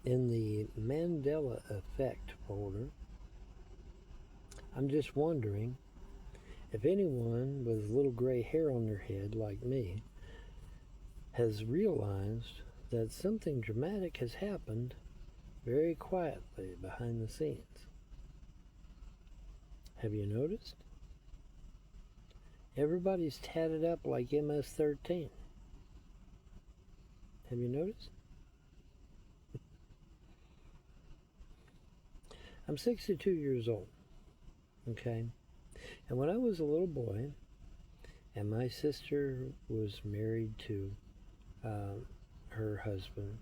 in the Mandela Effect folder, I'm just wondering if anyone with little gray hair on their head like me has realized that something dramatic has happened very quietly behind the scenes. Have you noticed? Everybody's tatted up like MS-13. Have you noticed? I'm 62 years old, okay? And when I was a little boy, and my sister was married to her husband,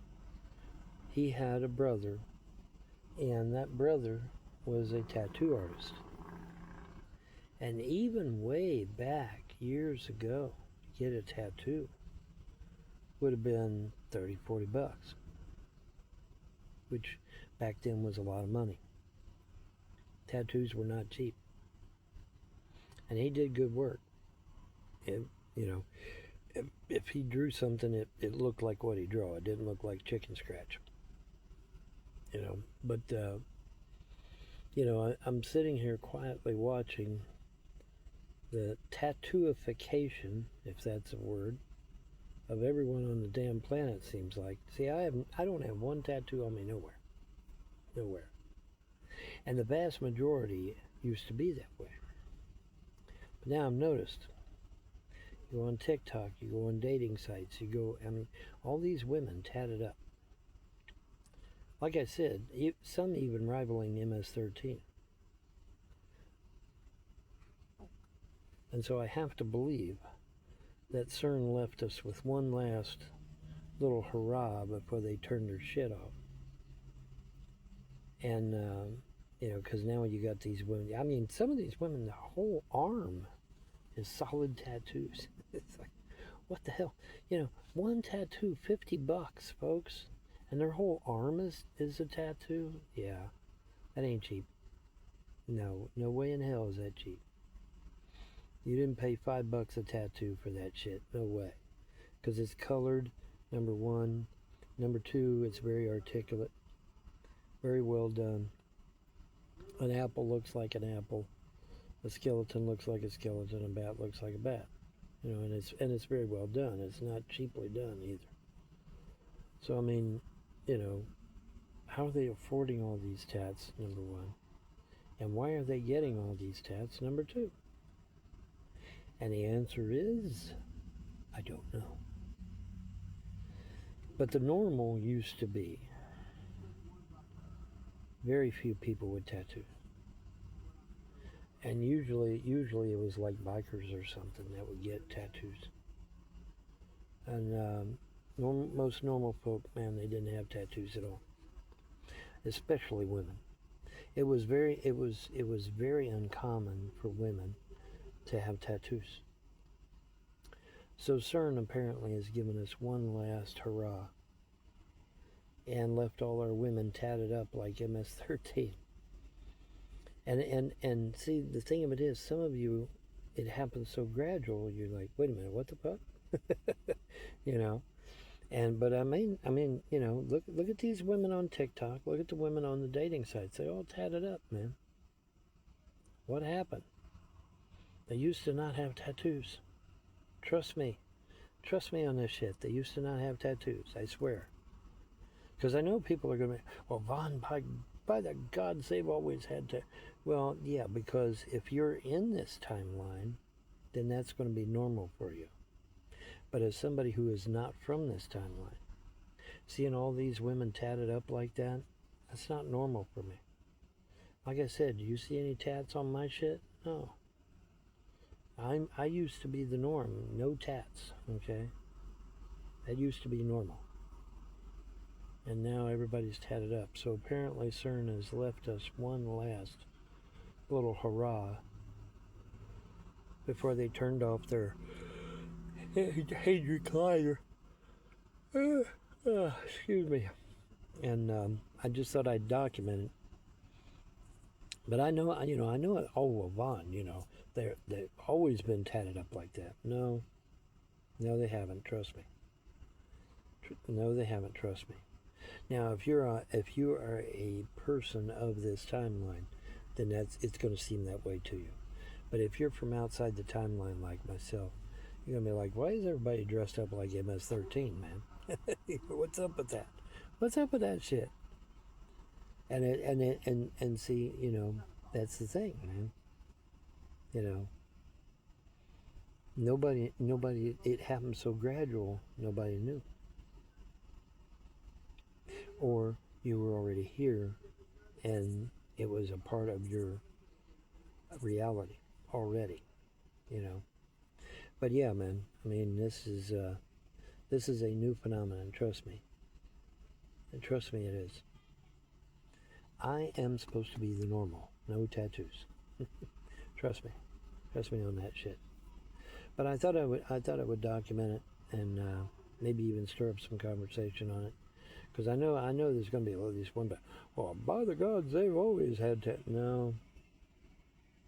he had a brother, and that brother was a tattoo artist. And even way back years ago, to get a tattoo would have been 30, 40 bucks, which back then was a lot of money. Tattoos were not cheap. And he did good work. If he drew something, it looked like what he drew. It didn't look like chicken scratch. But I'm sitting here quietly watching the tattooification, if that's a word, of everyone on the damn planet. Seems like. See, I don't have one tattoo on me nowhere. And the vast majority used to be that way. But now I've noticed. You go on TikTok, you go on dating sites, all these women tatted up. Like I said, some even rivaling MS-13. And so I have to believe that CERN left us with one last little hurrah before they turned their shit off. And, because now you got these women. I mean, some of these women, the whole arm is solid tattoos. It's like, what the hell? One tattoo, 50 bucks, folks. And their whole arm is a tattoo? Yeah, that ain't cheap. No way in hell is that cheap. You didn't pay $5 a tattoo for that shit. No way. Because it's colored, number one. Number two, it's very articulate. Very well done. An apple looks like an apple. A skeleton looks like a skeleton. A bat looks like a bat. And it's very well done. It's not cheaply done either. So I mean, how are they affording all these tats? Number one, and why are they getting all these tats? Number two. And the answer is, I don't know. But the normal used to be very few people with tattoos. And usually it was like bikers or something that would get tattoos. And most normal folk, man, they didn't have tattoos at all. Especially women. It was very uncommon for women to have tattoos. So CERN apparently has given us one last hurrah and left all our women tatted up like MS-13. And see, the thing of it is, some of you, it happens so gradual, you're like, wait a minute, what the fuck? But I mean, look at these women on TikTok, look at the women on the dating sites, they all tatted up, man. What happened? They used to not have tattoos. Trust me on this shit. They used to not have tattoos, I swear. Because I know people are going to be, well, Vaughn, by the gods, they've always had to. Well, yeah, because if you're in this timeline, then that's going to be normal for you. But as somebody who is not from this timeline, seeing all these women tatted up like that, that's not normal for me. Like I said, do you see any tats on my shit? No. I used to be the norm, no tats, okay? That used to be normal. And now everybody's tatted up. So apparently CERN has left us one last little hurrah before they turned off their head recliner. Excuse me. And I just thought I'd document it. But I know it. Oh, Vaughn, they've always been tatted up like that. No, they haven't. Trust me. No, they haven't. Trust me. Now, if you are a person of this timeline, then it's going to seem that way to you. But if you're from outside the timeline, like myself, you're gonna be like, "Why is everybody dressed up like MS-13, man? What's up with that? What's up with that shit?" And see, that's the thing, man. You know, nobody. It happened so gradual. Nobody knew, or you were already here, and it was a part of your reality already. You know. But yeah, man. I mean, this is a new phenomenon. Trust me. And trust me, it is. I am supposed to be the normal. No tattoos. Trust me. Trust me on that shit. But I thought I would document it and maybe even stir up some conversation on it. Because I know there's going to be at least one. But well, by the gods, they've always had No,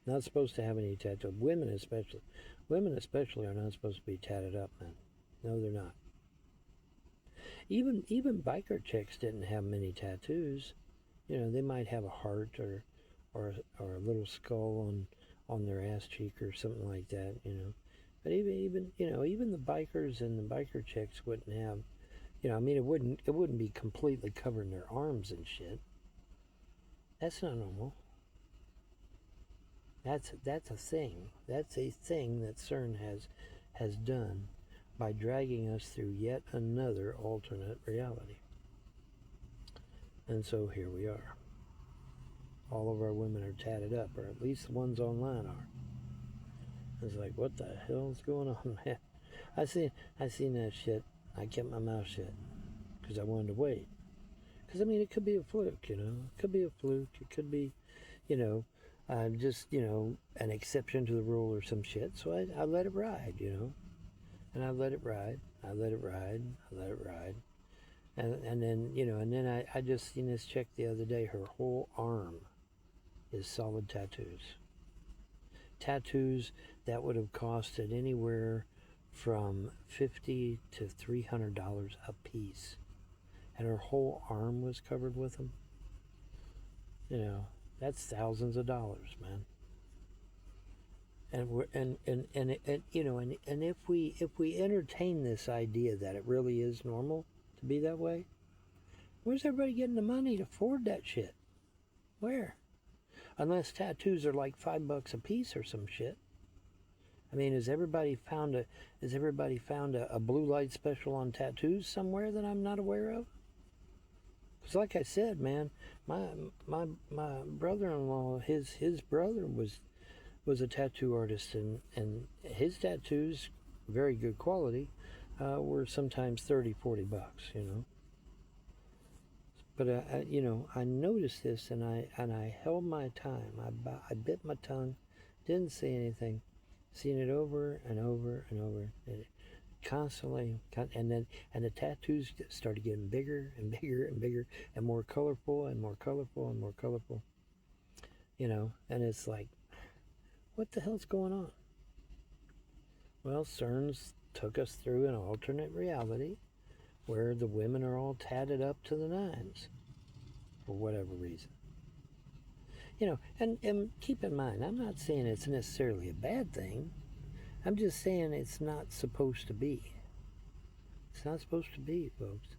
not supposed to have any tattoo. Women especially are not supposed to be tatted up, man. No, they're not. Even biker chicks didn't have many tattoos. They might have a heart or a little skull on their ass cheek or something like that. But even the bikers and the biker chicks wouldn't have. I mean, it wouldn't be completely covering their arms and shit. That's not normal. That's a thing. That's a thing that CERN has done by dragging us through yet another alternate reality. And so here we are. All of our women are tatted up, or at least the ones online are. It's like, what the hell's going on, man? I seen that shit. I kept my mouth shut because I wanted to wait. Because I mean, it could be a fluke, It could be a fluke. It could be, just an exception to the rule or some shit. So I let it ride, and I let it ride. I let it ride. I let it ride. And then I just seen this chick the other day. Her whole arm is solid tattoos. Tattoos that would have costed anywhere from $50 to $300 a piece, and her whole arm was covered with them. That's thousands of dollars, man. And if we entertain this idea that it really is normal to be that way, where's everybody getting the money to afford that shit? Where? Unless tattoos are like $5 a piece or some shit. I mean, has everybody found a blue light special on tattoos somewhere that I'm not aware of? Because like I said, man, my brother-in-law, his brother was a tattoo artist, and his tattoos, very good quality, were sometimes $30-$40, But I noticed this, and I held my time. I bit my tongue, didn't say anything. Seen it over and over and over, and constantly, and the tattoos started getting bigger and bigger and bigger, and more colorful and more colorful and more colorful. And it's like, what the hell's going on? Well, CERN's took us through an alternate reality where the women are all tatted up to the nines for whatever reason. And keep in mind, I'm not saying it's necessarily a bad thing. I'm just saying it's not supposed to be. It's not supposed to be, folks.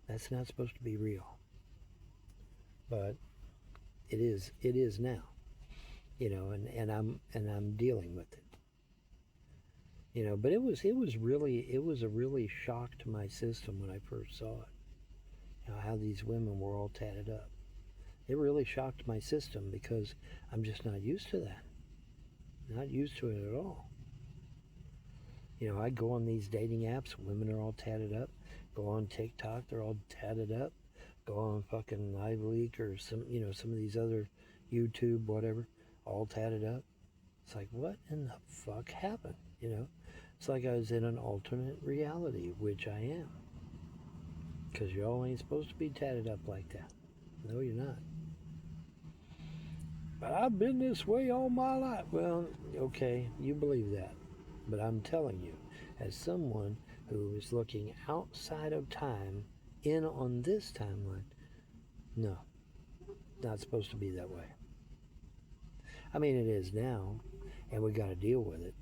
That's not supposed to be real. But it is now. And I'm dealing with it. But it was a really shock to my system when I first saw it. How these women were all tatted up. It really shocked my system because I'm just not used to that. Not used to it at all. I go on these dating apps, women are all tatted up. Go on TikTok, they're all tatted up. Go on fucking LiveLeak or some of these other YouTube, whatever, all tatted up. It's like, what in the fuck happened? It's like I was in an alternate reality, which I am. Because y'all ain't supposed to be tatted up like that. No, you're not. But I've been this way all my life. Well, okay, you believe that. But I'm telling you, as someone who is looking outside of time in on this timeline. No, not supposed to be that way. I mean, it is now, and we got to deal with it.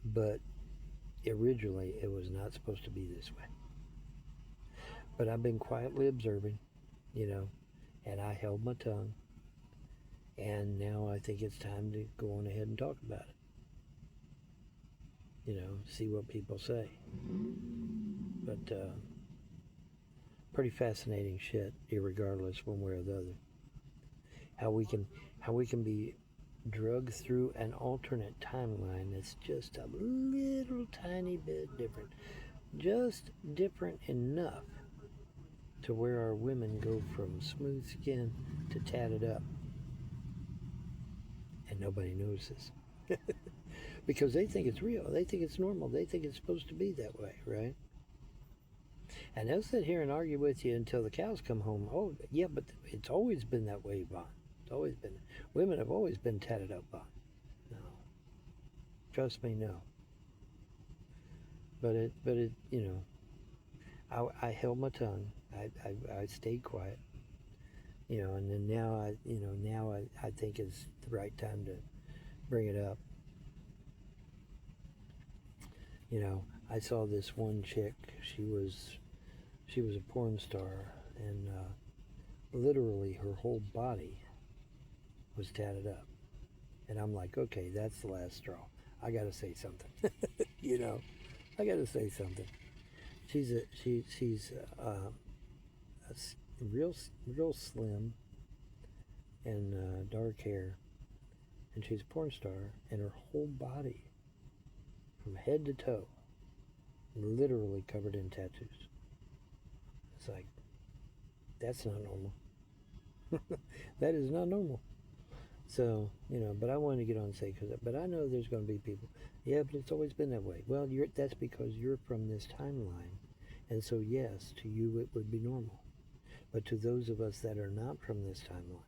But originally, it was not supposed to be this way. But I've been quietly observing, you know, and I held my tongue. And now I think it's time to go on ahead and talk about it. You know, see what people say. But pretty fascinating shit, irregardless, one way or the other. How we can be drugged through an alternate timeline that's just a little tiny bit different, just different enough to where our women go from smooth skin to tatted up, and nobody notices. Because they think it's real, they think it's normal, they think it's supposed to be that way, right? And they'll sit here and argue with you until the cows come home. Oh, yeah, but it's always been that way, Bon. It's always been. Women have always been tatted up, Bon. No. Trust me, no. But it, you know, I held my tongue. I stayed quiet. You know, and then now I think it's the right time to bring it up. You know, I saw this one chick. She was a porn star, and literally her whole body was tatted up. And I'm like, okay, that's the last straw. I got to say something. You know, I got to say something. She's real slim and dark hair, and she's a porn star, and her whole body, from head to toe, literally covered in tattoos. It's like, that's not normal. That is not normal. So, you know, but I wanted to get on and say, but I know there's going to be people, yeah, but it's always been that way. Well, that's because you're from this timeline. And so, yes, to you it would be normal. But to those of us that are not from this timeline,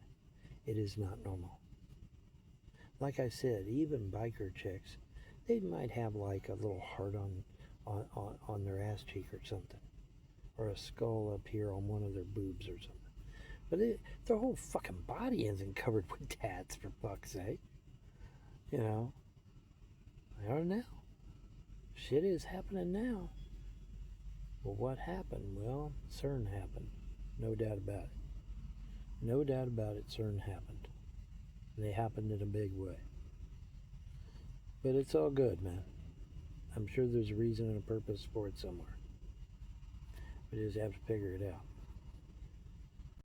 it is not normal. Like I said, even biker chicks, they might have like a little heart on their ass cheek or something, or a skull up here on one of their boobs or something. But their whole fucking body isn't covered with tats, for fuck's sake. You know? I don't know. Shit is happening now. Well, what happened? Well, CERN happened. No doubt about it. No doubt about it, CERN happened. And they happened in a big way. But it's all good, man. I'm sure there's a reason and a purpose for it somewhere. We just have to figure it out.